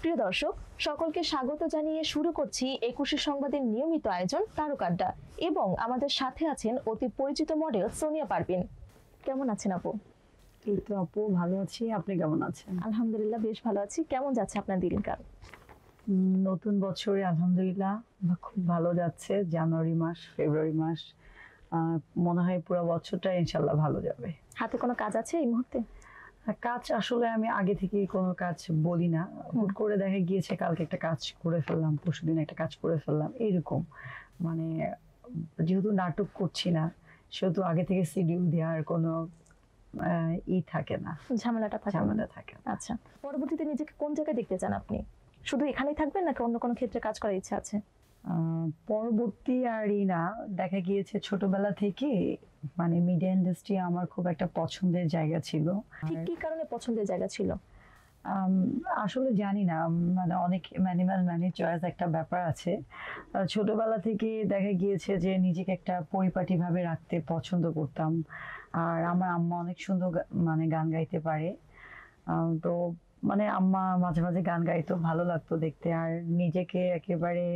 প্রিয় দর্শক, সকলকে স্বাগত জানিয়ে শুরু করছি 21 সংবাদের নিয়মিত আয়োজন তারকা আড্ডা এবং আমাদের সাথে আছেন অতি পরিচিত মডেল সোনিয়া পারভিন। কেমন আছেন আপু? এই তো আপু ভালো আছি, আপনি কেমন আছেন? আলহামদুলিল্লাহ বেশ ভালো আছি। কেমন যাচ্ছে আপনার দিনকাল? নতুন বছরে আলহামদুলিল্লাহ খুব ভালো যাচ্ছে। জানুয়ারি মাস, ফেব্রুয়ারি মাস, মনে হয় পুরো বছরটা ইনশাল্লাহ ভালো যাবে। হাতে কোনো কাজ আছে এই মুহূর্তে? কাজ আসলে আমি আগে থেকে কোনো কাজ বলি না, হুট করে দেখা গিয়েছে কালকে একটা কাজ করে ফেললাম, পরশুদিন একটা কাজ করে ফেললাম, এইরকম। মানে যেহেতু নাটক করছি না সেহেতু আগে থেকে শিডিউল দেওয়ার কোনো থাকে না, ঝামেলাটা থাকে। আচ্ছা, পরবর্তীতে নিজেকে কোন জায়গায় দেখতে চান আপনি? শুধু এখানেই থাকবেন নাকি অন্য কোনো ক্ষেত্রে কাজ করার ইচ্ছা আছে? পরবর্তী আরই না, দেখা গিয়েছে ছোটবেলা থেকে মানে মিডিয়া ইন্ডাস্ট্রি আমার খুব একটা পছন্দের জায়গা ছিল। ঠিক কি কারণে পছন্দের জায়গা ছিল? আসলে জানি না, মানে অনেক ম্যানি চয়েস একটা ব্যাপার আছে। ছোটবেলা থেকে দেখা গিয়েছে যে নিজেকে একটা পরিপাটিভাবে রাখতে পছন্দ করতাম। আর আমার আম্মা অনেক সুন্দর মানে গান গাইতে পারে, তো মানে আম্মা মাঝে মাঝে গান গাইতো, ভালো লাগতো দেখতে। আর নিজেকে একেবারে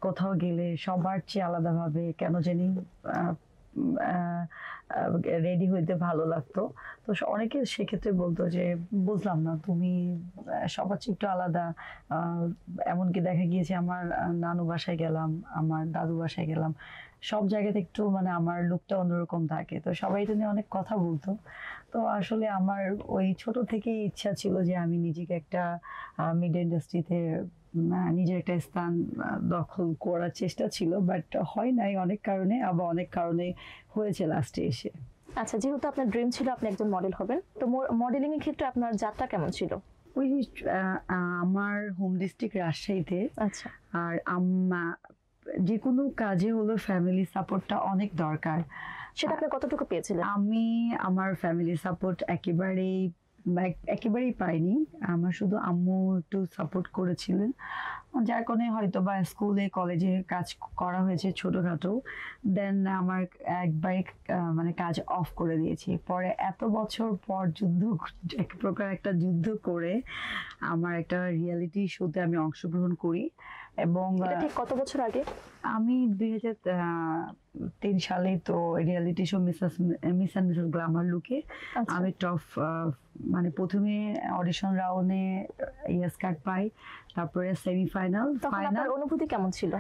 কোথাও গেলে সবার চেয়ে আলাদাভাবে কেন জানি রেডি হইতে ভালো লাগতো। তো অনেকে সেক্ষেত্রে বলতো যে বুঝলাম না, তুমি সবার চেয়ে একটু আলাদা। এমনকি দেখা গিয়েছে আমার নানু বাসায় গেলাম, আমার দাদু বাসায় গেলাম, সব জায়গাতে একটু মানে আমার লুকটা অন্যরকম থাকে। তো সবাই এটা নিয়ে অনেক কথা বলতো। তো আসলে আমার ওই ছোট থেকেই ইচ্ছা ছিল যে আমি নিজেকে একটা মিডিয়া ইন্ডাস্ট্রিতে নিজের একটা স্থান দখল করার চেষ্টা ছিল, বাট হয় নাই অনেক কারণে, আবার অনেক কারণে হয়েছে লাস্টে এসে। আচ্ছা, যেহেতু আপনার ড্রিম ছিল আপনি একজন মডেল হবেন, তো মডেলিং এর ক্ষেত্রে আপনার যাত্রা কেমন ছিল? ওই আমার হোম ডিস্ট্রিক্ট রাজশাহীতে। আচ্ছা। আর যে কোনো কাজে হলো ফ্যামিলি সাপোর্টটা অনেক দরকার। সেটা আপনি কতটুকু পেয়েছিলেন? আমি আমার ফ্যামিলি সাপোর্ট একেবারেই পাইনি। আমার শুধু আম্মু একটু সাপোর্ট করেছিলেন, যার কারণে হয়তো বা স্কুলে কলেজে কাজ করা হয়েছে ছোটখাটো। দেন আমার একবারে মানে কাজ অফ করে দিয়েছি। পরে এত বছর পর এক প্রকার একটা যুদ্ধ করে আমার একটা রিয়েলিটি শোতে আমি অংশগ্রহণ করি। এবং ঠিক কত বছর আগে? আমি 2003 সালে তো reality show miss and Mrs Glamour লুকে আমি টপ মানে প্রথমে অডিশন রাউন্ডে স্কার্ট পাই, তারপরে সেমিফাইনাল, ফাইনাল। অনুভূতি কেমন ছিল?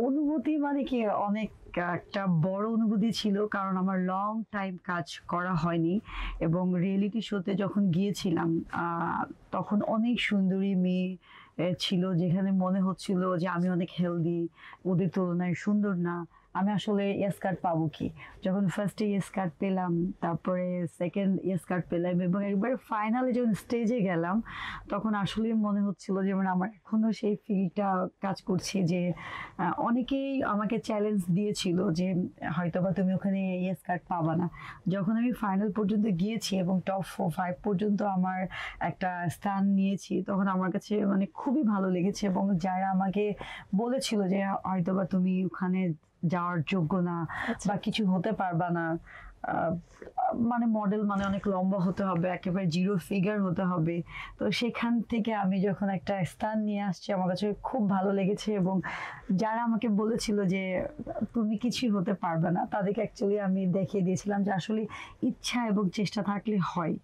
অনুভূতি মানে কি অনেক একটা বড় অনুভূতি ছিল, কারণ আমার লং টাইম কাজ করা হয়নি। এবং রিয়েলিটি শোতে যখন গিয়েছিলাম তখন অনেক সুন্দরী মেয়ে ছিল, যেখানে মনে হচ্ছিল যে আমি অনেক হেলদি, ওদের তুলনায় সুন্দর না, আমি আসলে স্কার্ট পাবো কি। যখন ফার্স্টে স্কার্ট পেলাম, তারপরে সেকেন্ড স্কার্ট পেলাম, এবং একবার ফাইনালে যখন স্টেজে গেলাম তখন আসলে মনে হচ্ছিল যে মানে আমার এখনো সেই ফিলটা কাজ করছে যে অনেকেই আমাকে চ্যালেঞ্জ দিয়েছিল যে হয়তোবা তুমি ওখানে স্কার্ট পাবা না। যখন আমি ফাইনাল পর্যন্ত গিয়েছি এবং টপ 5 পর্যন্ত আমার একটা স্থান নিয়েছি, তখন আমার কাছে মানে খুবই ভালো লেগেছে। এবং যারা আমাকে বলেছিল যে হয়তোবা তুমি ওখানে যাওয়ার যোগ্য না বা কিছু হতে পারবা না, মানে মডেল মানে অনেক লম্বা হতে হবে, একেবারে জিরো ফিগার হতে হবে, তো সেখান থেকে আমি যখন একটা স্থান নিয়ে আসছি আমার কাছে খুব ভালো লেগেছে। এবং যারা আমাকে বলেছিল যে তুমি কিছুই হতে পারবে না, তাদেরকে অ্যাকচুয়ালি আমি দেখিয়ে দিয়েছিলাম যে আসলে ইচ্ছা এবং চেষ্টা থাকলে হয়।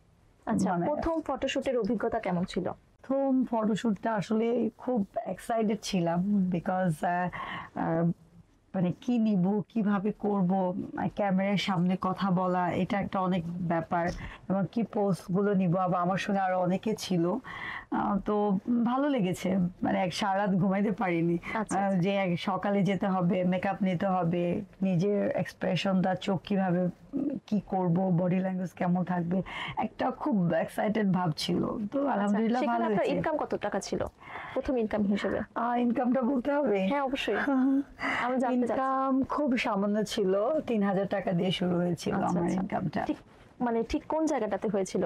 আচ্ছা, প্রথম ফটোশুটের অভিজ্ঞতা কেমন ছিল? প্রথম ফটোশুটটা আসলে খুব এক্সাইটেড ছিলাম, বিকজ মানে কি নিব, কিভাবে করব, ক্যামেরার সামনে কথা বলা এটা একটা অনেক ব্যাপার, এবং কি পোস্ট গুলো নিব। আবার আমার সঙ্গে আরো অনেকে ছিল, তো ভালো লেগেছে। মানে সারা রাত ঘুমাইতে পারিনি, যে সকালে যেতে হবে, মেকআপ নিতে হবে, নিজের এক্সপ্রেশনটা, চোখ কিভাবে কি করব, বডি ল্যাঙ্গুয়েজ কেমন থাকবে, একটা খুব এক্সাইটেড ভাব ছিল। তো আলহামদুলিল্লাহ ভালো হয়েছে। আপনার ইনকাম কত টাকা ছিল প্রথম ইনকাম হিসেবে? ইনকামটা বলতে হবে? হ্যাঁ অবশ্যই, আমি জানতে চাচ্ছি। ইনকাম খুব সামান্য ছিল, 3000 টাকা দিয়ে শুরু হয়েছিল আমার ইনকামটা। মানে ঠিক কোন জায়গাটাতে হয়েছিল?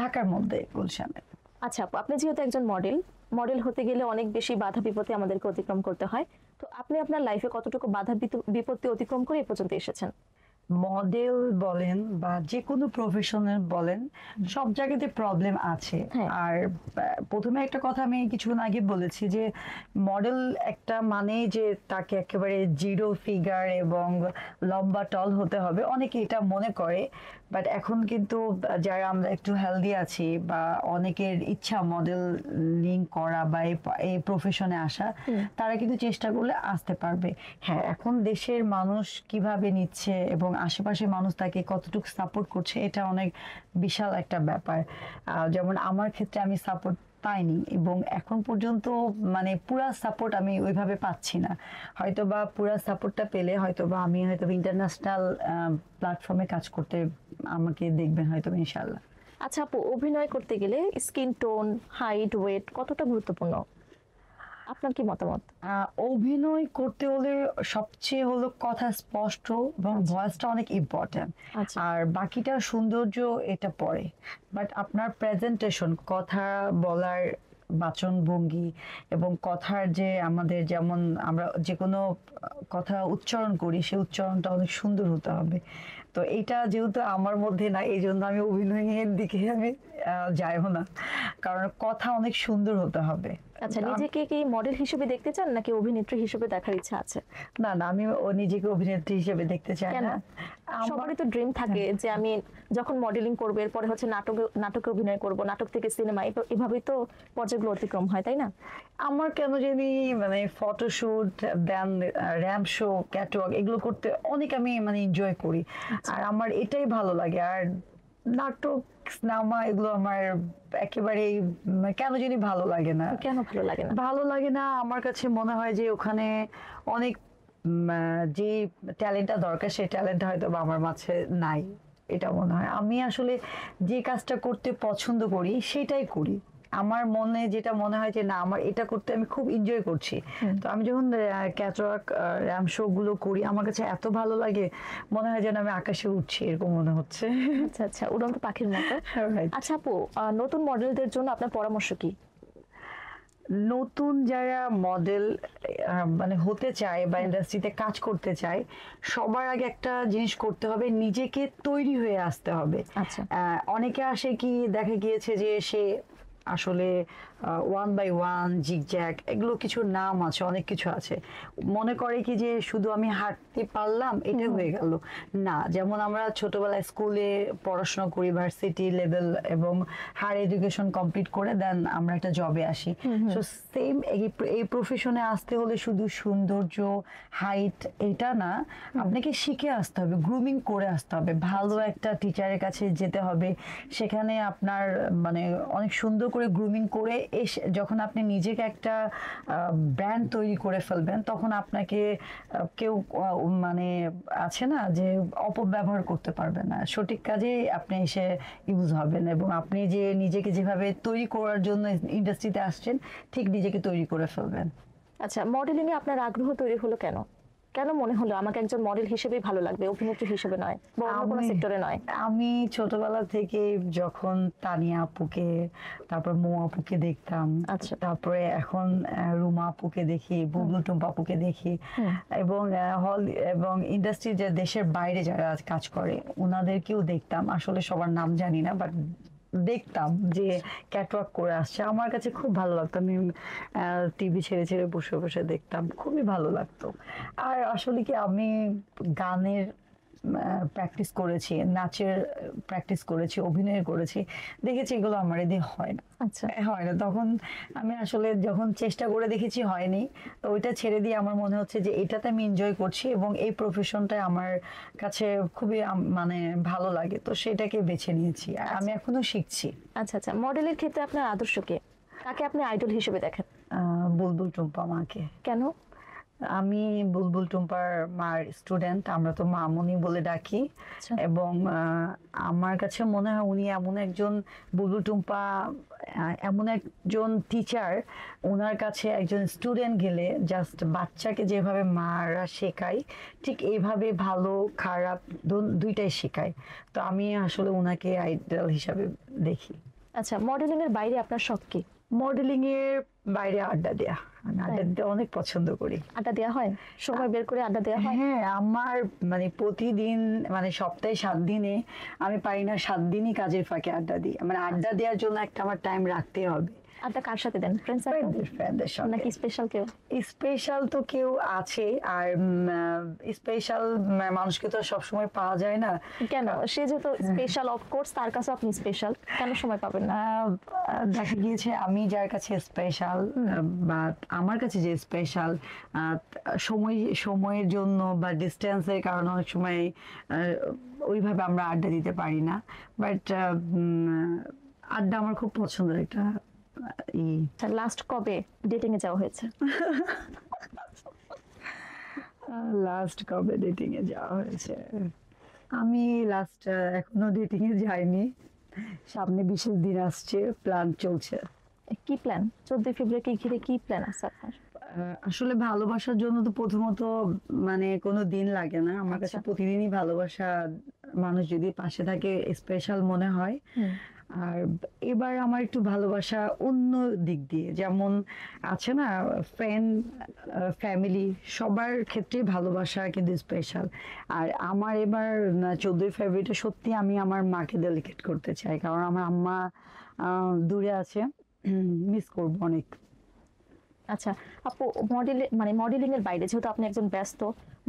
ঢাকার মধ্যে, গুলশানে। আচ্ছা, আপনি যেহেতু একজন মডেল হতে গেলে অনেক বেশি বাধা বিপত্তি আমাদেরকে অতিক্রম করতে হয়, তো আপনি আপনার লাইফে কতটুকু বাধা বিপত্তি অতিক্রম করে এ পর্যন্ত এসেছেন? মডেল বলেন বা যে কোনো প্রফেশনাল বলেন, সব জায়গাতে প্রবলেম আছে। হ্যাঁ। আর প্রথমে একটা কথা আমি কিছুক্ষণ আগে বলেছি যে মডেল একটা মানেই যে তাকে একেবারে জিরো ফিগার এবং লম্বা টল হতে হবে, অনেকে এটা মনে করে। বাট এখন কিন্তু যারা আমরা একটু হেলদি আছি বা অনেকের ইচ্ছা মডেলিং করা বা এই প্রফেশনে আসা, তারা কিন্তু চেষ্টা করলে আসতে পারবে। হ্যাঁ, এখন দেশের মানুষ কিভাবে নিচ্ছে এবং আশেপাশের মানুষ তাকে কতটুকু সাপোর্ট করছে, এটা অনেক বিশাল একটা ব্যাপার। যেমন আমার ক্ষেত্রে আমি সাপোর্ট পাইনি এবং এখন পর্যন্ত মানে পুরা সাপোর্ট আমি ওইভাবে পাচ্ছি না। হয়তোবা পুরা সাপোর্টটা পেলে হয়তোবা আমি হয়তো ইন্টারন্যাশনাল প্ল্যাটফর্মে কাজ করতে আমাকে দেখবেন হয়তো, ইনশাল্লাহ। আচ্ছা আপু, অভিনয় করতে গেলে স্কিন টোন, হাইট, ওয়েট কতটা গুরুত্বপূর্ণ? আপনার কি মতামত? অভিনয় করতে হলে সবচেয়ে হলো কথা স্পষ্ট এবং ভয়েসটা অনেক ইম্পর্ট্যান্ট। আচ্ছা। আর বাকিটা সৌন্দর্য এটা পরে। বাট আপনার প্রেজেন্টেশন, কথা বলার বাচন ভঙ্গি এবং কথার যে আমাদের যেমন আমরা যে কোনো কথা উচ্চারণ করি, সেই উচ্চারণটা অনেক সুন্দর হতে হবে। তো এইটা যেহেতু আমার মধ্যে না, এই জন্য আমি অভিনয়ের দিকে আমি যাইও না, কারণ কথা অনেক সুন্দর হতে হবে। আচ্ছা, নিজেকে কি মডেল হিসেবে দেখতে চান নাকি অভিনেত্রী হিসেবে দেখার ইচ্ছা আছে? না না, আমি নিজেকে অভিনেত্রী হিসেবে দেখতে চাই কেন? না। সবারই তো ড্রিম থাকে যে আমি যখন মডেলিং করবো এরপরে হচ্ছে নাটকে অভিনয় করব, নাটক থেকে সিনেমা, এভাবেই তো পর্যায়গুলো অতিক্রম হয়, তাই না? আমার কেন জানি মানে ফটোশুট, দেন র্যাম্প শো, ক্যাটওয়াক এগুলো করতে অনেক আমি মানে এনজয় করি। আর আমার এটাই ভালো লাগে। আর নাটক, সিনেমা এগুলো আমার একেবারেই কেন জানি ভালো লাগে না। কেন ভালো লাগে না? ভালো লাগে না, আমার কাছে মনে হয় যে ওখানে অনেক যে ট্যালেন্টটা দরকার সেই ট্যালেন্ট হয়তো বা আমার মাঝে নাই, এটা মনে হয়। আমি আসলে যে কাজটা করতে পছন্দ করি সেটাই করি। আমার মনে যেটা মনে হয় যে না, আমার এটা করতে আমি খুব এনজয় করছি। তো আমি যখন ক্যাটওয়াক, র্যাম্প শো গুলো করি, আমার কাছে এত ভালো লাগে, মনে হয় যেন আমি আকাশে উঠছি, এরকম মনে হচ্ছে। আচ্ছা আচ্ছা, উড়ন্ত পাখির মতো। Right. আচ্ছা আপু, নতুন মডেলদের জন্য আপনার পরামর্শ কি? নতুন যারা মডেল মানে হতে চায় বা ইন্ডাস্ট্রিতে কাজ করতে চায়, সবার আগে একটা জিনিস করতে হবে, নিজেকে তৈরি হয়ে আসতে হবে। আচ্ছা। অনেকে আসে কি দেখা গিয়েছে যে সে আসলে 1x1, জিগজ্যাগ, এগুলো কিছু নাম আছে, অনেক কিছু আছে, মনে করে কি যে শুধু আমি হাঁটতে পারলাম এটা হয়ে গেল না। যেমন আমরা ছোটবেলায় স্কুলে পড়াশোনা করি, ভার্সিটি লেভেল এবং হায়ার এডুকেশন কমপ্লিট করে দেন আমরা একটা জবে আসি। সো সেম এই প্রফেশনে আসতে হলে শুধু সৌন্দর্য, হাইট এটা না, আপনাকে শিখে আসতে হবে, গ্রুমিং করে আসতে হবে, ভালো একটা টিচারের কাছে যেতে হবে। সেখানে আপনার মানে অনেক সুন্দর করে গ্রুমিং করে যখন আপনি নিজেকে একটা ব্র্যান্ড তৈরি করে ফেলবেন, তখন আপনাকে কেউ মানে আছে না যে অপব্যবহার করতে পারবে না, সঠিক কাজে আপনি এসে ইউজ হবেন এবং আপনি যে নিজেকে যেভাবে তৈরি করার জন্য ইন্ডাস্ট্রিতে আসছেন ঠিক নিজেকে তৈরি করে ফেলবেন। আচ্ছা, মডেলিং এ আপনার আগ্রহ তৈরি হলো কেন? কেন মনে হলো আমাকে একজন মডেল হিসেবে ভালো লাগবে, অভিনেত্রী হিসেবে নয়, বা অন্য কোনো সেক্টরে নয়? আমি ছোটবেলা থেকে যখন তানিয়া আপুকে, তারপর মৌ আপুকে দেখতাম, আচ্ছা। তারপরে এখন রুমা আপুকে দেখি, বুবলু টুম্পা আপুকে দেখি, এবং হল এবং ইন্ডাস্ট্রি যে দেশের বাইরে যারা কাজ করে ওনাদেরকেও দেখতাম। আসলে সবার নাম জানি না, বাট দেখতাম যে ক্যাটওয়াক করে আসছে, আমার কাছে খুব ভালো লাগতো। আমি টিভি ছেড়ে ছেড়ে বসে বসে দেখতাম, খুবই ভালো লাগতো। আর আসলে কি আমি গানের প্র্যাকটিস করেছি, নাচের প্র্যাকটিস করেছি, অভিনয় করেছি, দেখেছি এগুলো আমার এদিকে হয় না। আচ্ছা। হয় না, তখন আমি আসলে যখন চেষ্টা করে দেখেছি হয়নি, তো ওইটা ছেড়ে দিয়ে আমার মনে হচ্ছে যে এটাতে আমি এনজয় করছি এবং এই প্রফেশনটাই আমার কাছে খুবই মানে ভালো লাগে, তো সেটাকে বেছে নিয়েছি আর আমি এখনো শিখছি। আচ্ছা আচ্ছা, মডেলের ক্ষেত্রে আপনার আদর্শ কে, কাকে আপনি আইডল হিসেবে দেখেন? বুলবুল টুম্পা মাকে। কেন? আমি বুলবুল টুম্পার মার স্টুডেন্ট, আমরা তো মামুনি বলে ডাকি। আচ্ছা। এবং আমার কাছে মনে হয় উনি এমন একজন, বুলবুল টুম্পা এমন একজন টিচার, ওনার কাছে একজন স্টুডেন্ট গেলে জাস্ট বাচ্চাকে যেভাবে মারা শেখায় ঠিক এইভাবে ভালো খারাপ দুইটাই শেখায়। তো আমি আসলে ওনাকে আইডল হিসাবে দেখি। আচ্ছা, মডেলিং এর বাইরে আপনার শখ কি? মডেলিং এর বাইরে আড্ডা দেয়া, আমি আড্ডা দিতে অনেক পছন্দ করি। আড্ডা দেওয়া হয়, সময় বের করে আড্ডা দেওয়া হয়? হ্যাঁ, আমার মানে প্রতিদিন, মানে সপ্তাহে 7 দিনে আমি পারি না 7 দিনই কাজের ফাঁকে আড্ডা দিই। মানে আড্ডা দেওয়ার জন্য একটা আমার টাইম রাখতে হবে। আড্ডা কার সাথে দেন? ফ্রেন্ডস ফ্রেন্ডদের সাথে। নাকি স্পেশাল কেউ? স্পেশাল তো কেউ আছে, আর স্পেশাল মানুষকে তো সবসময় পাওয়া যায় না। কেন? সে যেহেতু স্পেশাল, অফকোর্স তার কাছে আপনি স্পেশাল, কেন সময় পাবেন না? দেখা গিয়েছে আমি যার কাছে স্পেশাল, বা আমার কাছে যে স্পেশাল, সময়ের জন্য বা ডিস্টেন্সের কারণে অনেক সময় ওইভাবে আমরা আড্ডা দিতে পারি না। বাট আড্ডা আমার খুব পছন্দের একটা লাস্ট কবে ডেটিং এ যাওয়া হয়েছে? লাস্ট কবে ডেটিং এ যাওয়া হয়েছে? আমি লাস্ট এখনো ডেটিং এ যাইনি। সামনে বিশেষ দিন আসছে, প্ল্যান চলছে। কি প্ল্যান? 14 ফেব্রুয়ারি ঘিরে কি প্ল্যান আছে আপনার? আসলে ভালোবাসার জন্য তো প্রথমত মানে কোনো দিন লাগে না। আমার কাছে প্রতিদিনই ভালোবাসা, মানুষ যদি পাশে থাকে স্পেশাল মনে হয়। আর এবার আমার একটু ভালোবাসা অন্য দিক দিয়ে, যেমন আছে না ফ্রেন্ড, ফ্যামিলি, সবার ক্ষেত্রে ভালোবাসা কিন্তু স্পেশাল। আর আমার এবার 14 ফেব্রুয়ারিটা সত্যি আমি আমার মাকে ডেডিকেট করতে চাই, কারণ আমার আম্মা দূরে আছে, মিস করবো অনেক। আচ্ছা আপু, মডেলিং এর বাইরে, যেহেতু আপনি একজন ব্যস্ত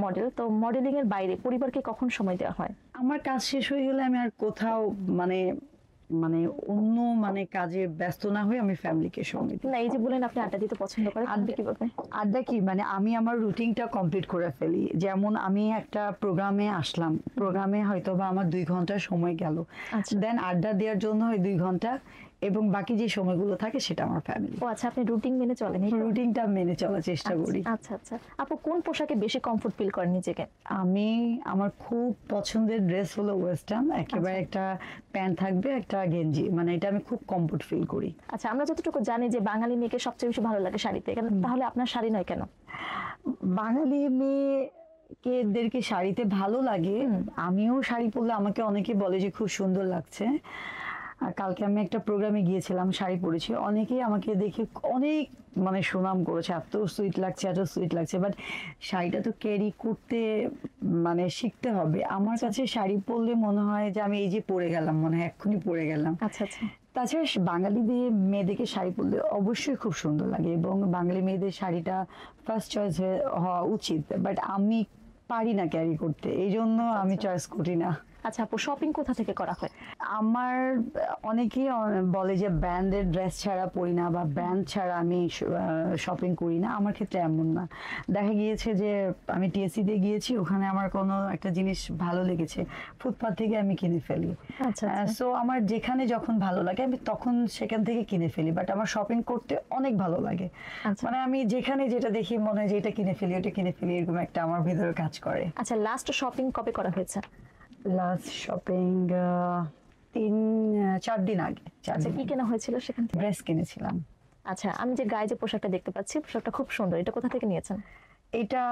মডেল, তো মডেলিং এর বাইরে পরিবারকে কখন সময় দেওয়া হয়? আমার কাজ শেষ হয়ে গেলে আমি আর কোথাও মানে মানে অন্য মানে কাজে ব্যস্ত না হয়ে আমি ফ্যামিলিকে সময় দিই। না, এই যে বলেন আপনি আড্ডা দিতে পছন্দ করেন, আড্ডা কিভাবে? আড্ডা কি মানে আমি আমার রুটিনটা কমপ্লিট করে ফেলি। যেমন আমি একটা প্রোগ্রামে আসলাম, প্রোগ্রামে হয়তো বা আমার 2 ঘন্টা সময় গেল, দেন আড্ডা দেওয়ার জন্য হয় 2 ঘন্টা, এবং বাকি যে সময়গুলো থাকে সেটা আমার ফ্যামিলি। ও আচ্ছা, আপনি রুটিন মেনে চলেন? রুটিনটা মেনে চলার চেষ্টা করি। আচ্ছা আচ্ছা আপু, কোন পোশাকে বেশি কমফোর্ট ফিল করেন নিজেকে? আমার খুব পছন্দের ড্রেস হলো ওয়েস্টার্ন, একেবারে একটা প্যান্ট থাকবে, একটা গেঞ্জি, মানে এটা আমি খুব কমফোর্ট ফিল করি। আচ্ছা, আমরা যতটুকু জানি যে বাঙালি মেয়েকে সবচেয়ে বেশি ভালো লাগে শাড়িতে, কেন তাহলে আপনার শাড়ি নয় কেন? বাঙালি মেয়েদেরকে শাড়িতে ভালো লাগে। আমিও শাড়ি পরলে আমাকে অনেকে বলে যে খুব সুন্দর লাগছে। আর কালকে আমি একটা প্রোগ্রামে গিয়েছিলাম, শাড়ি পরেছি, অনেকেই আমাকে দেখে অনেক মানে সুনাম করেছে, এত সুইট লাগছে, এত সুইট লাগছে। বাট শাড়িটা তো ক্যারি করতে মানে শিখতে হবে। আমার কাছে শাড়ি পরলে মনে হয় যে আমি এই যে পরে গেলাম, মনে হয় এক্ষুনি পরে গেলাম। আচ্ছা আচ্ছা। তাছাড়া বাঙালিদের মেয়েদেরকে শাড়ি পরলে অবশ্যই খুব সুন্দর লাগে, এবং বাঙালি মেয়েদের শাড়িটা ফার্স্ট চয়েস হওয়া উচিত। বাট আমি পারি না ক্যারি করতে, এই জন্য আমি চয়েস করি না। আচ্ছা আপু, শপিং কোথা থেকে করা হয়? আমার অনেকেই বলে যে ব্র্যান্ডের ড্রেস ছাড়া পরি না, বা ব্র্যান্ড ছাড়া আমি শপিং করি না। আমার ক্ষেত্রে এমন না। দেখা গিয়েছে যে আমি টিএসসি তে গিয়েছি, ওখানে আমার কোনো একটা জিনিস ভালো লেগেছে, ফুটপাথ থেকে আমি কিনে ফেলি। আচ্ছা সো আমার যেখানে যখন ভালো লাগে আমি তখন সেখান থেকে কিনে ফেলি। বাট আমার শপিং করতে অনেক ভালো লাগে। মানে আমি যেখানে যেটা দেখি মনে হয় যে এটা কিনে ফেলি, ওটা কিনে ফেলি, এরকম একটা আমার ভিতরে কাজ করে। আচ্ছা, লাস্ট শপিং কবে করা হয়েছে? লাস্ট শপিং 3-4 দিন আগে। আচ্ছা, কি কেনা হয়েছিল সেখান থেকে? ড্রেস কিনেছিলাম। আচ্ছা, আমি যে গায়ে যে পোশাকটা দেখতে পাচ্ছি, পোশাকটা খুব সুন্দর, এটা কোথা থেকে নিয়েছেন? এটা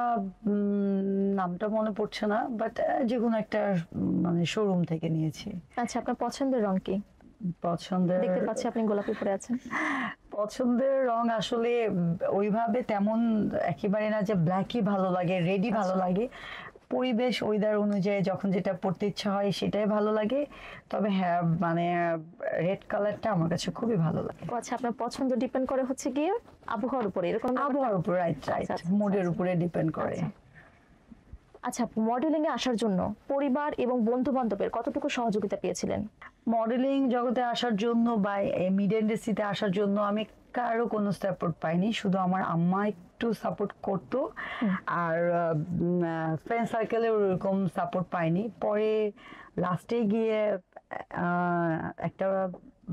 নামটা মনে পড়ছে না, বাট যে কোনো একটা মানে শোরুম থেকে নিয়েছি। আচ্ছা, আপনার পছন্দের রং কি? পছন্দের, দেখতে পাচ্ছি আপনি গোলাপি পরে আছেন। পছন্দের রং আসলে ওইভাবে তেমন একেবারে না যে ব্ল্যাকই ভালো লাগে, রেডই ভালো লাগে। পরিবেশ ওয়েদার অনুযায়ী যখন যেটা পড়তে ইচ্ছা হয় সেটাই ভালো লাগে। তবে হ্যাঁ, মানে রেড কালারটা আমার কাছে খুবই ভালো লাগে। আচ্ছা, আপনার পছন্দ ডিপেন্ড করে হচ্ছে গিয়ে আবহাওয়ার উপরে, এরকম? আবহাওয়ার উপর, রাইট রাইট, মুডের উপরে ডিপেন্ড করে। আচ্ছা, মডেলিং এ আসার জন্য পরিবার এবং বন্ধু বান্ধবের কতটুকু সহযোগিতা পেয়েছিলেন? মডেলিং জগতে আসার জন্য বা মিডিয়া ইন্ডাস্ট্রিতে আসার জন্য আমি কারো কোনো সাপোর্ট পাইনি, শুধু আমার আম্মা একটু সাপোর্ট করতো, আর ফ্রেন্ড সার্কেলে ওরকম সাপোর্ট পাইনি। পরে লাস্টে গিয়ে একটা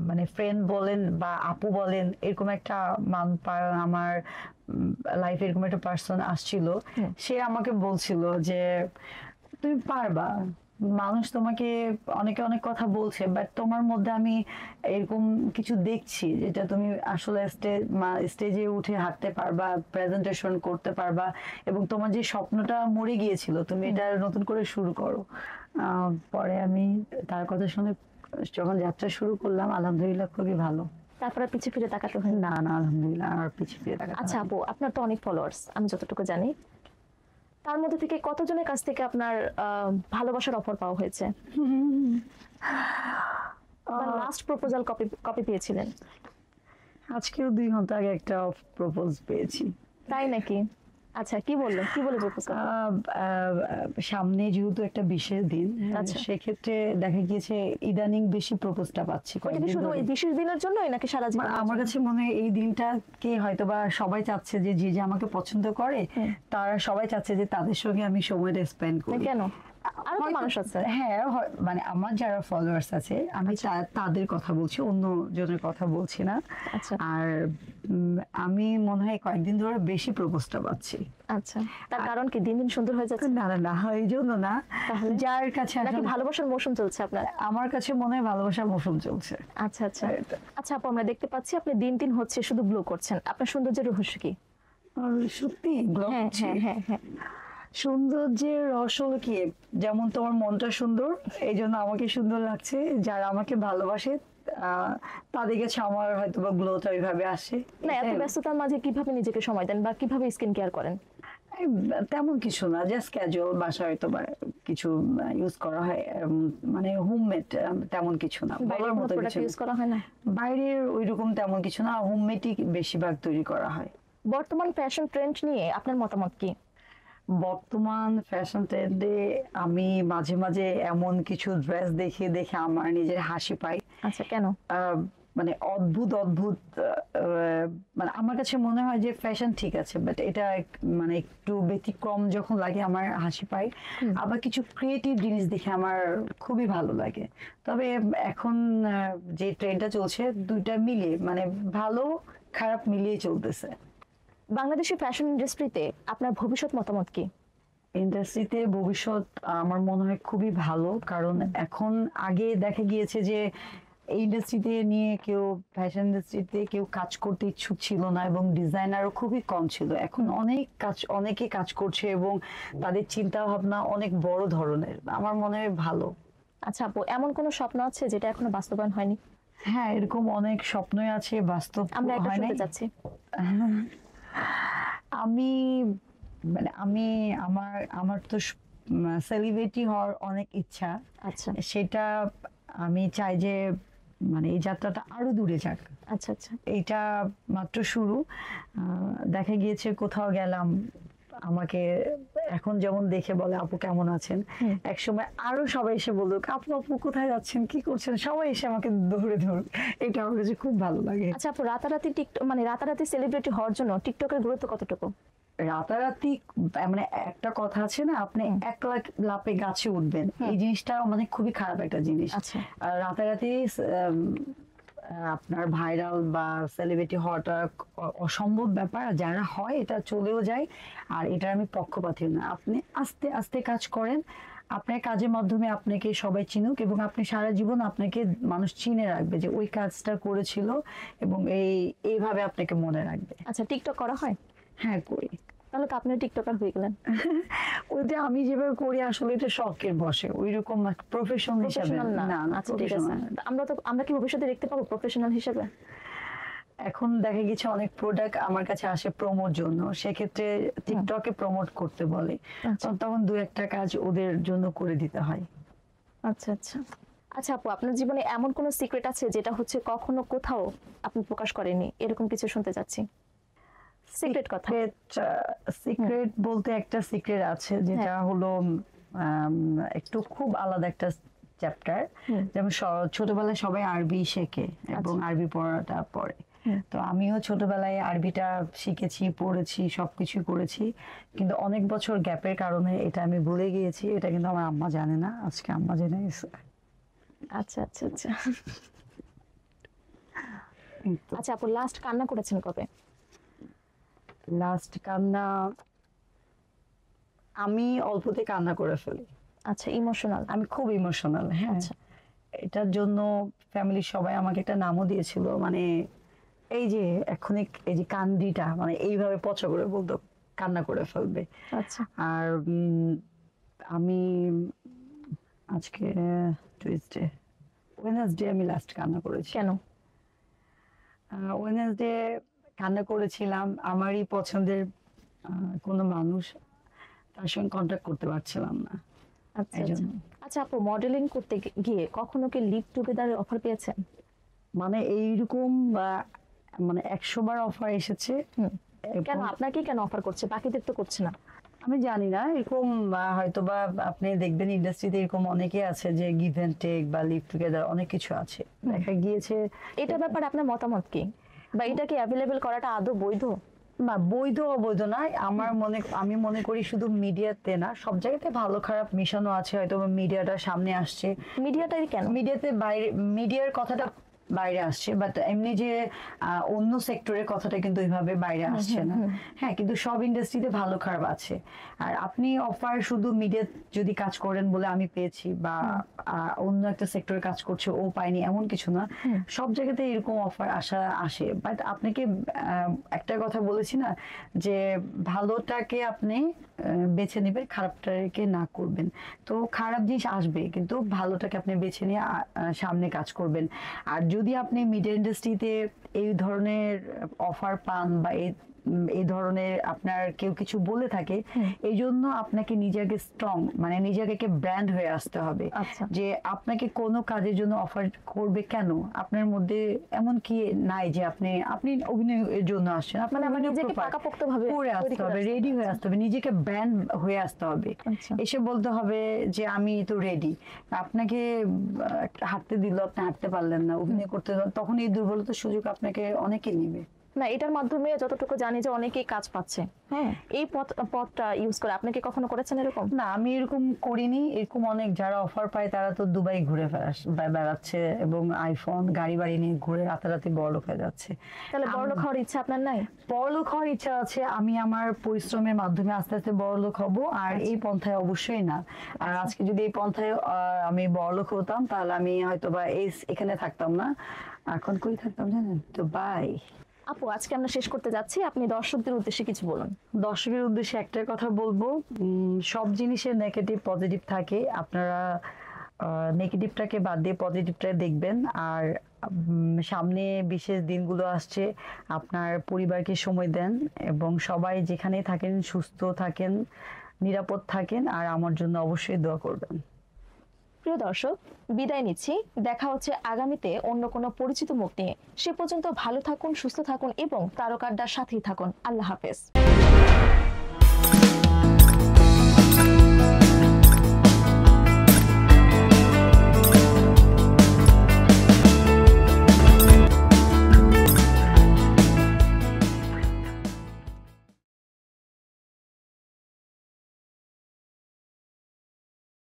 মানে ফ্রেন্ড বলেন বা আপু বলেন, এরকম একটা আমার লাইফে এরকম একটা পার্সন আসছিল, সে আমাকে বলছিল যে তুমি পারবা, মানুষ তোমাকে অনেকে অনেক কথা বলছে, বাট তোমার মধ্যে আমি এরকম কিছু দেখছি যেটা তুমি আসলে স্টেজে উঠে হাঁটতে পারবা, প্রেজেন্টেশন করতে পারবা, এবং তোমার যে স্বপ্নটা মরে গিয়েছিল তুমি এটা নতুন করে শুরু করো। পরে আমি তার কথা শুনে যখন যাত্রা শুরু করলাম, আলহামদুলিল্লাহ খুবই ভালো। তারপরে পিছু ফিরে তাকাতে হয় না? না না আলহামদুলিল্লাহ আর পিছিয়ে ফিরে তাকাতে আচ্ছা হয়নি। আপু, আপনার তো অনেক ফলোয়ার্স আমি যতটুকু জানি, তার মধ্যে থেকে কতজনের কাছ থেকে আপনার ভালোবাসার অফার পাওয়া হয়েছে, বা আহ, লাস্ট প্রপোজাল কপি কপি পেয়েছিলেন? আজকেও 2 ঘন্টা আগে একটা প্রপোজ পেয়েছি। তাই নাকি? আচ্ছা, কি বললো, কি বলে প্রপোজ করলো? সামনে যেহেতু একটা বিশেষ দিন, আচ্ছা। সেক্ষেত্রে দেখা গিয়েছে ইদানিং বেশি প্রপোজটা পাচ্ছি ওইটা কি কয়েকদিন শুধু ধরে। ওই বিশেষ দিনের জন্যই নাকি সারা জীবন? আমার কাছে মনে হয় এই দিনটাকে হয়তোবা সবাই চাচ্ছে যে যে যে আমাকে পছন্দ করে তারা সবাই চাচ্ছে যে তাদের সঙ্গে আমি সময়টা স্পেন্ড করি। কেন? আরো তো হয়তো- মানুষ আছে। হ্যাঁ মানে আমার যারা ফলোয়ার্স আছে আমি তাদের কথা বলছি, অন্য জনের কথা বলছি না। আচ্ছা আর আমি মনে হয় কয়েকদিন ধরে বেশি প্রপোজটা পাচ্ছি। আচ্ছা, তার কারণ কি দিন দিন সুন্দর হয়ে যাচ্ছে না না না এই জন্য না, তাহলে? যার কাছে নাকি আসলে ভালোবাসার মৌসুম চলছে আপনার? আমার কাছে মনে হয় ভালোবাসার মৌসুম চলছে। আচ্ছা আচ্ছা আচ্ছা আপু, আমরা দেখতে পাচ্ছি আপনি দিন দিন হচ্ছে শুধু গ্লো করছেন, আপনার সৌন্দর্যের রহস্য কি? আর সত্যি glow হ্যাঁ করছি। হ্যাঁ হ্যাঁ হ্যাঁ। সৌন্দর্যের রহস্য হলো কি, যেমন তোমার মনটা সুন্দর এই জন্য আমাকে সুন্দর লাগছে, যারা আমাকে ভালোবাসে তাদের কাছে আমার হয়তো বা গ্লোটা ওইভাবে আসে। না, এত এটাই। ব্যস্ততার মাঝে কিভাবে নিজেকে সময় দেন বা কিভাবে স্কিন কেয়ার করেন? এই তেমন কিছু না, জাস্ট ক্যাজুয়াল, বাসায় হয়তো বা কিছু ইউজ করা হয়, মানে হোমমেড, তেমন কিছু না, বাইরের বলার কোনো মতো প্রোডাক্ট কিছু ইউজ না। করা হয় না? বাইরের ওইরকম তেমন কিছু না, হোমমেডই বেশিরভাগ তৈরি করা হয়। বর্তমান ফ্যাশন ট্রেন্ড নিয়ে আপনার মতামত কি? বর্তমান ফ্যাশন ট্রেন্ডে আমি মাঝে মাঝে এমন কিছু ড্রেস দেখে দেখে আমার নিজের হাসি পায়। আচ্ছা, কেন? মানে অদ্ভুত অদ্ভুত মানে আমার কাছে মনে হয় যে ফ্যাশন ঠিক আছে, বাট এটা মানে একটু ব্যতিক্রম যখন লাগে আমার হাসি পায়। আবার কিছু ক্রিয়েটিভ জিনিস দেখে আমার খুবই ভালো লাগে। তবে এখন যে ট্রেন্ডটা চলছে দুইটা মিলিয়ে, মানে ভালো খারাপ মিলিয়ে চলতেছে। বাংলাদেশি ফ্যাশন ইন্ডাস্ট্রিতে আপনার ভবিষ্যৎ মতামত কি? ইন্ডাস্ট্রিতে ভবিষ্যৎ আমার মনে হয় খুবই ভালো, কারণ এখন আগে দেখা গিয়েছে যে এই ইন্ডাস্ট্রিতে নিয়ে কেউ, ফ্যাশন ইন্ডাস্ট্রিতে কেউ কাজ করতে ইচ্ছুক ছিল না এবং ডিজাইনারও খুবই কম ছিল। এখন অনেকে কাজ করছে এবং তাদের চিন্তা ভাবনা অনেক বড় ধরনের, আমার মনে হয় ভালো। আচ্ছা আপু, এমন কোনো স্বপ্ন আছে যেটা এখনো বাস্তবায়ন হয়নি? হ্যাঁ, এরকম অনেক স্বপ্নই আছে, বাস্তব আমরা একটা হয় নাই। শুনতে চাচ্ছি। আমি মানে আমি আমার আমার তো সেলিব্রিটি হওয়ার অনেক ইচ্ছা। আচ্ছা সেটা আমি চাই যে মানে এই যাত্রাটা আরো দূরে যাক। আচ্ছা আচ্ছা এইটা মাত্র শুরু। দেখা গিয়েছে কোথাও গেলাম, আমাকে এখন যেমন দেখে বলে আপু কেমন আছেন, একসময় আরো সবাই এসে বললো আপু আপু কোথায় যাচ্ছেন, কি করছেন, সবাই এসে আমাকে ধরে ধরুক। এটা আমার কাছে খুব ভালো লাগে। আচ্ছা আপু, রাতারাতি টিকটক মানে রাতারাতি সেলিব্রিটি হওয়ার জন্য টিকটকের গুরুত্ব কতটুকু? রাতারাতি মানে একটা কথা আছে না, আপনি এক লাপে গাছে উঠবেন, এই জিনিসটা মানে খুবই খারাপ একটা জিনিস। আচ্ছা রাতারাতি আপনার ভাইরাল বা সেলিব্রিটি হওয়াটা অসম্ভব ব্যাপার, আর যারা হয় এটা চলেও যায়। আর এটা আমি পক্ষপাতী না, আপনি আস্তে আস্তে কাজ করেন, আপনার কাজের মাধ্যমে আপনাকে সবাই চিনুক এবং আপনি সারা জীবন আপনাকে মানুষ চিনে রাখবে যে ওই কাজটা করেছিল এবং এইভাবে আপনাকে মনে রাখবে। আচ্ছা, টিকটক করা হয়? হ্যাঁ, করি। তাহলে তো আপনি টিকটকার হয়ে গেলেন। ওইটা আমি যেভাবে করি আসলে এটা শখের বসে, ওইরকম প্রফেশন হিসাবে প্রফেশনাল না? না, আচ্ছা ঠিক আছে। professional না। আমরা কি ভবিষ্যতে দেখতে পাবো প্রফেশনাল হিসেবে? এখন দেখা গেছে অনেক প্রোডাক্ট আমার কাছে আসে প্রমোর জন্য, সেক্ষেত্রে টিকটকে প্রমোট করতে বলে, আচ্ছা তখন দু একটা কাজ ওদের জন্য করে দিতে হয়। আচ্ছা আচ্ছা আচ্ছা আপু, আপনার জীবনে এমন কোনো সিক্রেট আছে যেটা হচ্ছে কখনো কোথাও আপনি প্রকাশ করেননি, এরকম কিছু শুনতে চাচ্ছি। সিক্রেট কথা। সিক্রেট বলতে একটা সিক্রেট আছে যেটা হলো একটু খুব আলাদা একটা চ্যাপ্টার। যেমন ছোটবেলায় সবাই আরবি শেখে এবং আরবি পড়াটা পড়ে, তো আমিও ছোটবেলায় আরবিটা শিখেছি, পড়েছি, সবকিছু করেছি, কিন্তু অনেক বছর গ্যাপের কারণে এটা আমি ভুলে গিয়েছি। এটা কিন্তু আমার আম্মা জানে না, আজকে আম্মা জেনে গেছে। আচ্ছা আচ্ছা আচ্ছা আচ্ছা আপু, লাস্ট কান্না করেছেন কবে? লাস্ট কান্না আমি অল্পতে কান্না করে ফেলি। আচ্ছা, ইমোশনাল? আমি খুব ইমোশনাল। হ্যাঁ, আচ্ছা এটার জন্য ফ্যামিলির সবাই আমাকে একটা নামও দিয়েছিল, মানে এই যে এখনই এই যে কান্দিটা, মানে এইভাবে পচা করে বলতো কান্না করে ফেলবে। আচ্ছা আর আমি আজকে টুইসডে, ওয়েডনেসডে আমি লাস্ট কান্না করেছি। কেন? ওয়েডনেসডে কান্না করেছিলাম, আমারই পছন্দের কোনো মানুষ, তার সঙ্গে কন্ট্যাক্ট করতে পারছিলাম না। আচ্ছা এই আচ্ছা জন্য। আচ্ছা আপু, মডেলিং করতে গিয়ে কখনো কি লিভ টুগেদারের অফার পেয়েছেন? মানে এইরকম মানে 100 বার অফার এসেছে। হুম। কেন, এবং আপনাকে কেন অফার করছে, বাকিদের তো করছে না? আমি জানি না, এরকম হয়তো বা আপনি দেখবেন ইন্ডাস্ট্রিতে এরকম অনেকে আছে যে গিভ এন্ড টেক বা লিভ টুগেদার অনেক কিছু আছে, দেখা গিয়েছে। এটার ব্যাপারে আপনার মতামত কি, বা এটা কি অ্যাভেলেবেল করাটা আদৌ বৈধ? না, বৈধ অবৈধ নয়, আমি মনে করি শুধু মিডিয়াতে না, সব জায়গাতে ভালো খারাপ মিশানো আছে, হয়তো মিডিয়াটা সামনে আসছে, মিডিয়াটাই কেন? মিডিয়াতে বাইরে, মিডিয়ার কথাটা বাইরে আসছে, বাট এমনি যে অন্য সেক্টরের কথাটা কিন্তু ওইভাবে বাইরে আসছে না। হ্যাঁ, কিন্তু সব ইন্ডাস্ট্রিতে ভালো খারাপ আছে। আর আপনি অফার শুধু মিডিয়া যদি কাজ করেন বলে আমি পেয়েছি, বা অন্য একটা সেক্টরে কাজ করছে ও পায়নি, এমন কিছু না। সব জায়গাতে এরকম অফার আসে, বাট আপনাকে একটা কথা বলেছি না, যে ভালোটাকে আপনি বেছে নেবেন, খারাপটাকে না করবেন। তো খারাপ জিনিস আসবে, কিন্তু ভালোটাকে আপনি বেছে নিয়ে সামনে কাজ করবেন। আর যদি আপনি মিডিয়া ইন্ডাস্ট্রিতে এই ধরনের অফার পান, বা এই ধরনের আপনার কেউ কিছু বলে থাকে, এই জন্য আপনাকে নিজেকে স্ট্রং, মানে নিজেকে ব্র্যান্ড হয়ে আসতে হবে। আচ্ছা। যে আপনাকে কোনো কাজের জন্য অফার করবে কেন, আপনার মধ্যে এমন কি নাই যে আপনি অভিনয়ের জন্য আসছেন, আপনার মানে আমার অভিনয় নিজেকে proper পাকাপোক্তভাবে করে তৈরি আসতে করে হবে, আসতে রেডি হয়ে হবে। আসতে হবে, নিজেকে ব্র্যান্ড হয়ে আসতে হবে। আচ্ছা। এসে বলতে হবে যে আমি তো রেডি। আপনাকে হাঁটতে দিল, আপনি হাঁটতে পারলেন না, অভিনয় করতে দিল, তখন এই দুর্বলতার সুযোগ আপনাকে অনেকে নেবে। না, এটার মাধ্যমে যতটুকু জানি যে অনেকেই কাজ পাচ্ছে। হ্যাঁ, এই পথটা ইউজ করে আপনি কি কখনো করেছেন এরকম? না, আমি এরকম করিনি। এরকম অনেক যারা অফার পায় তারা তো দুবাই ঘুরে বেড়াচ্ছে, এবং আইফোন গাড়ি বাড়ি নিয়ে ঘুরে রাতারাতি বড়লোক হয়ে যাচ্ছে। তাহলে বড়লোক হওয়ার ইচ্ছা আপনার নাই? বড়লোক হওয়ার ইচ্ছা আছে, আমি আমার পরিশ্রমের মাধ্যমে আস্তে আস্তে বড়লোক হব, আর এই পন্থায় অবশ্যই না। আর আজকে যদি এই পন্থায় আমি বড়লোক হতাম, তাহলে আমি হয়তো বা এখানে থাকতাম না, এখন কই থাকতাম জানেন তো? বাই। আপু, আজকে আমরা শেষ করতে যাচ্ছি, আপনি দর্শকদের উদ্দেশ্যে কিছু বলুন। দর্শকের উদ্দেশ্যে একটাই কথা বলবো, সব জিনিসের নেগেটিভ পজিটিভ থাকে, আপনারা নেগেটিভটাকে বাদ দিয়ে পজিটিভটা দেখবেন। আর সামনে বিশেষ দিনগুলো আসছে, আপনার পরিবারকে সময় দেন, এবং সবাই যেখানেই থাকেন সুস্থ থাকেন, নিরাপদ থাকেন, আর আমার জন্য অবশ্যই দোয়া করবেন। প্রিয় দর্শক, বিদায় নিচ্ছি, দেখা হচ্ছে আগামীতে অন্য কোনো পরিচিত মুখ নিয়ে। সে পর্যন্ত ভালো থাকুন, সুস্থ থাকুন, এবং তারকাড্ডার সাথেই থাকুন। আল্লাহ হাফেজ।